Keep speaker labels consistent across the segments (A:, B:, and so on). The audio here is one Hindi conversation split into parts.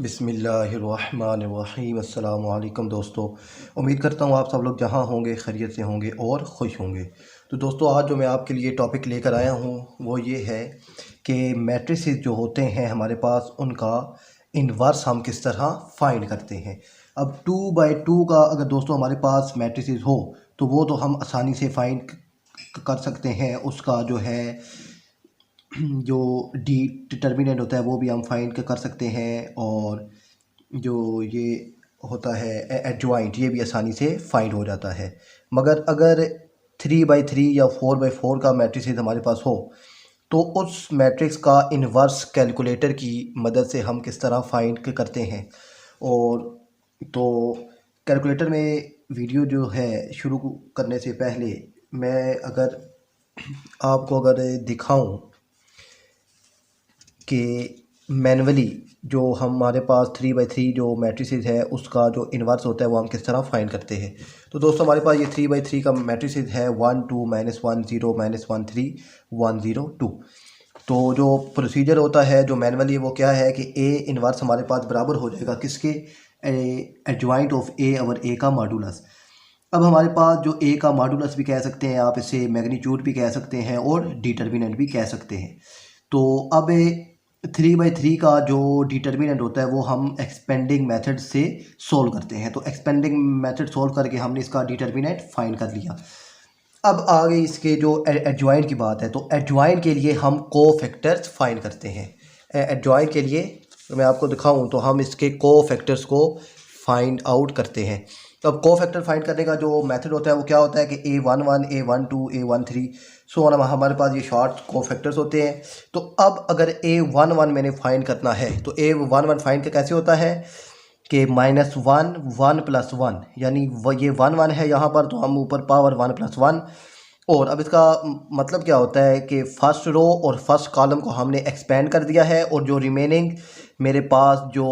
A: बिस्मिल्लाहिर्रहमानिर्रहीम। अस्सलामु अलैकुम दोस्तों, उम्मीद करता हूँ आप सब लोग जहाँ होंगे खैरियत से होंगे और ख़ुश होंगे। तो दोस्तों, आज जो मैं आपके लिए टॉपिक लेकर आया हूँ वो ये है कि मैट्रिसेस जो होते हैं हमारे पास, उनका इन्वर्स हम किस तरह फाइंड करते हैं। अब 2/2 का अगर दोस्तों हमारे पास मैट्रिसेस हो तो वो तो हम आसानी से फाइंड कर सकते हैं। उसका जो है जो डी डिटर्मिनेंट होता है वो भी हम फाइंड कर सकते हैं, और जो ये होता है एडजॉइंट, ये भी आसानी से फाइंड हो जाता है। मगर अगर 3/3 या 4/4 का मैट्रिक्स हमारे पास हो तो उस मैट्रिक्स का इन्वर्स कैलकुलेटर की मदद से हम किस तरह फाइंड करते हैं। और तो कैलकुलेटर में वीडियो जो है शुरू करने से पहले मैं अगर आपको दिखाऊं कि मैनुअली जो हमारे पास 3/3 जो मैट्रिसेस है उसका जो इन्वर्स होता है वो हम किस तरह फाइंड करते हैं। तो दोस्तों, हमारे पास ये 3/3 का मैट्रिसेस है 1 2 -1 0 -1 3 1 0 2। तो जो प्रोसीजर होता है जो मैनुअली, वो क्या है कि ए इन्वर्स हमारे पास बराबर हो जाएगा किसके, एडजॉइंट ऑफ ए और ए का मॉडुलस। अब हमारे पास जो ए का मॉडुलस भी कह सकते हैं, आप इसे मैग्नीट्यूड भी कह सकते हैं और डिटर्मिनेंट भी कह सकते हैं। तो अब 3/3 का जो डिटर्मिनेंट होता है वो हम एक्सपेंडिंग मेथड से सोल्व करते हैं। तो एक्सपेंडिंग मेथड सोल्व करके हमने इसका डिटर्मिनेंट फाइंड कर लिया। अब आगे इसके जो एडजॉइंट की बात है, तो एडजॉइंट के लिए हम कोफैक्टर्स फाइंड करते हैं। एडजॉइंट के लिए तो मैं आपको दिखाऊं तो हम इसके कोफैक्टर्स को फाइंड आउट करते हैं। तो अब कोफैक्टर फाइंड करने का जो मेथड होता है वो क्या होता है कि A11 A12 A13 सो हमारे पास ये शॉर्ट कोफैक्टर्स होते हैं। तो अब अगर A11 मैंने फाइंड करना है तो A11 फाइंड कैसे होता है कि -1 1 + 1, यानी ये 1 1 है यहाँ पर, तो हम ऊपर पावर 1 + 1। और अब इसका मतलब क्या होता है कि फर्स्ट रो और फर्स्ट कॉलम को हमने एक्सपेंड कर दिया है, और जो रिमेनिंग मेरे पास जो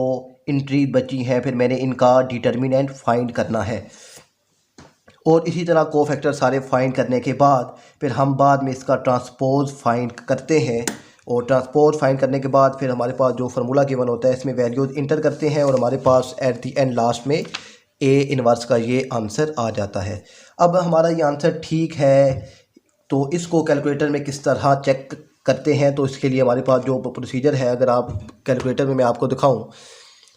A: एंट्री बची हैं फिर मैंने इनका डिटर्मिनेंट फाइंड करना है। और इसी तरह कोफैक्टर सारे फाइंड करने के बाद फिर हम बाद में इसका ट्रांसपोज फाइंड करते हैं, और ट्रांसपोज फाइंड करने के बाद फिर हमारे पास जो फार्मूला गिवन होता है इसमें वैल्यूज इंटर करते हैं, और हमारे पास एट दी एंड लास्ट में ए इन्वर्स का ये आंसर आ जाता है। अब हमारा ये आंसर ठीक है, तो इसको कैलकुलेटर में किस तरह चेक करते हैं, तो इसके लिए हमारे पास जो प्रोसीजर है, अगर आप कैलकुलेटर में मैं आपको दिखाऊं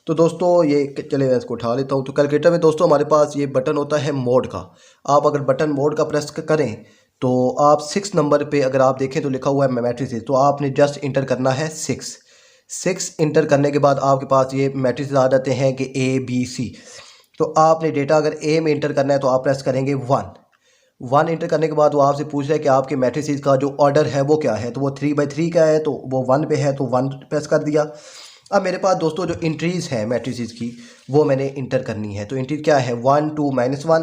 A: तो दोस्तों ये चले मैं इसको उठा लेता हूँ। तो कैलकुलेटर में दोस्तों हमारे पास ये बटन होता है मोड का। आप अगर बटन मोड का प्रेस करें तो आप 6 नंबर पे अगर आप देखें तो लिखा हुआ है मैट्रिसेस, तो आपने जस्ट इंटर करना है 6 इंटर करने के बाद आपके पास ये मैट्रिसेस आ जाते हैं कि ABC। तो आपने डेटा अगर ए में इंटर करना है तो आप प्रेस करेंगे 1 इंटर करने के बाद वो आपसे पूछ रहा है कि आपके मैट्रिसेस का जो ऑर्डर है वो क्या है। तो वो 3/3 का है तो वो 1 पे है, तो 1 प्रेस कर दिया। अब मेरे पास दोस्तों जो इंट्रीज़ हैं मैट्रिसेस की वो मैंने इंटर करनी है। तो इंट्रीज क्या है 1 2 -1।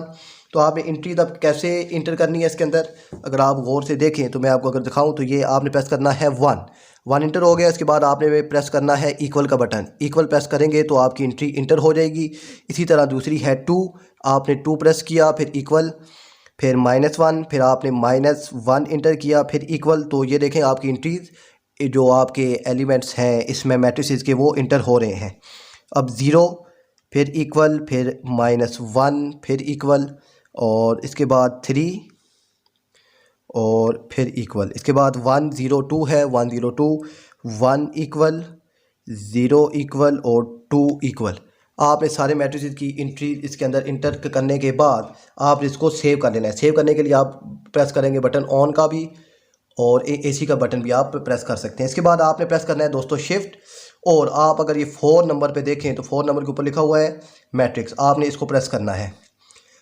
A: तो आपने इंट्रीज अब कैसे इंटर करनी है इसके अंदर, अगर आप गौर से देखें तो मैं आपको अगर दिखाऊं तो ये आपने प्रेस करना है 1 इंटर हो गया। इसके बाद आपने प्रेस करना है इक्वल का बटन, इक्वल प्रेस करेंगे तो आपकी इंट्री इंटर हो जाएगी। इसी तरह दूसरी है 2, आपने 2 प्रेस किया, फिर इक्वल, फिर -1, फिर आपने -1 इंटर किया, फिर इक्वल। तो ये देखें आपकी इंट्रीज जो आपके एलिमेंट्स हैं इसमें मैट्रिसेस के वो इंटर हो रहे हैं। अब 0, फिर इक्वल, फिर -1, फिर इक्वल, और इसके बाद 3 और फिर इक्वल। इसके बाद 1 0 2 है, 1 0 2, 1 इक्वल, 0 इक्वल और 2 इक्वल। आपने सारे मैट्रिसेस की इंट्री इसके अंदर इंटर करने के बाद आप इसको सेव कर लेना है। सेव करने के लिए आप प्रेस करेंगे बटन ऑन का भी, और AC का बटन भी आप प्रेस कर सकते हैं। इसके बाद आपने प्रेस करना है दोस्तों शिफ्ट, और आप अगर ये 4 नंबर पे देखें तो 4 नंबर के ऊपर लिखा हुआ है मैट्रिक्स, आपने इसको प्रेस करना है।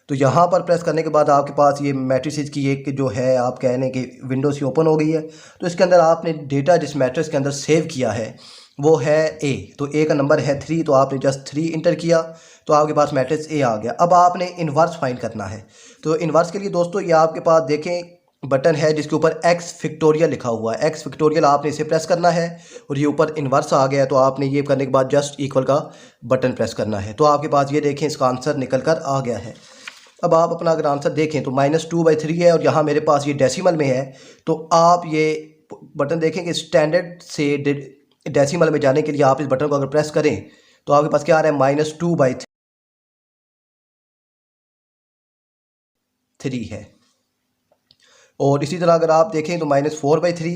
A: तो यहाँ पर प्रेस करने के बाद आपके पास ये मैट्रिसेस की एक जो है आप कहने कि विंडो सी ओपन हो गई है। तो इसके अंदर आपने डेटा जिस मैट्रिक्स के अंदर सेव किया है वो है A। तो A का नंबर है 3, तो आपने जस्ट 3 इंटर किया तो आपके पास मैट्रिक्स A आ गया। अब आपने इन्वर्स फाइंड करना है। तो इन्वर्स के लिए दोस्तों ये आपके पास देखें बटन है जिसके ऊपर x फैक्टोरियल लिखा हुआ है, x फैक्टोरियल आपने इसे प्रेस करना है, और ये ऊपर इन्वर्स आ गया। तो आपने ये करने के बाद जस्ट इक्वल का बटन प्रेस करना है। तो आपके पास ये देखें इसका आंसर निकल कर आ गया है। अब आप अपना अगर आंसर देखें तो -2/3 है, और यहाँ मेरे पास ये डेसिमल में है। तो आप ये बटन देखें कि स्टैंडर्ड से डेसिमल में जाने के लिए आप इस बटन को अगर प्रेस करें तो आपके पास क्या आ रहा है -2/3 है। और इसी तरह अगर आप देखें तो -4/3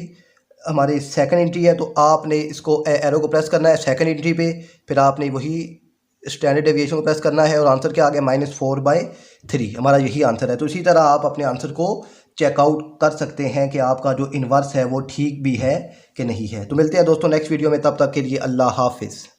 A: हमारी सेकंड एंट्री है, तो आपने इसको एरो को प्रेस करना है सेकंड एंट्री पे, फिर आपने वही स्टैंडर्ड डेविएशन को प्रेस करना है और आंसर क्या आ गया -4/3। हमारा यही आंसर है। तो इसी तरह आप अपने आंसर को चेकआउट कर सकते हैं कि आपका जो इन्वर्स है वो ठीक भी है कि नहीं है। तो मिलते हैं दोस्तों नेक्स्ट वीडियो में, तब तक के लिए अल्लाह हाफिज़।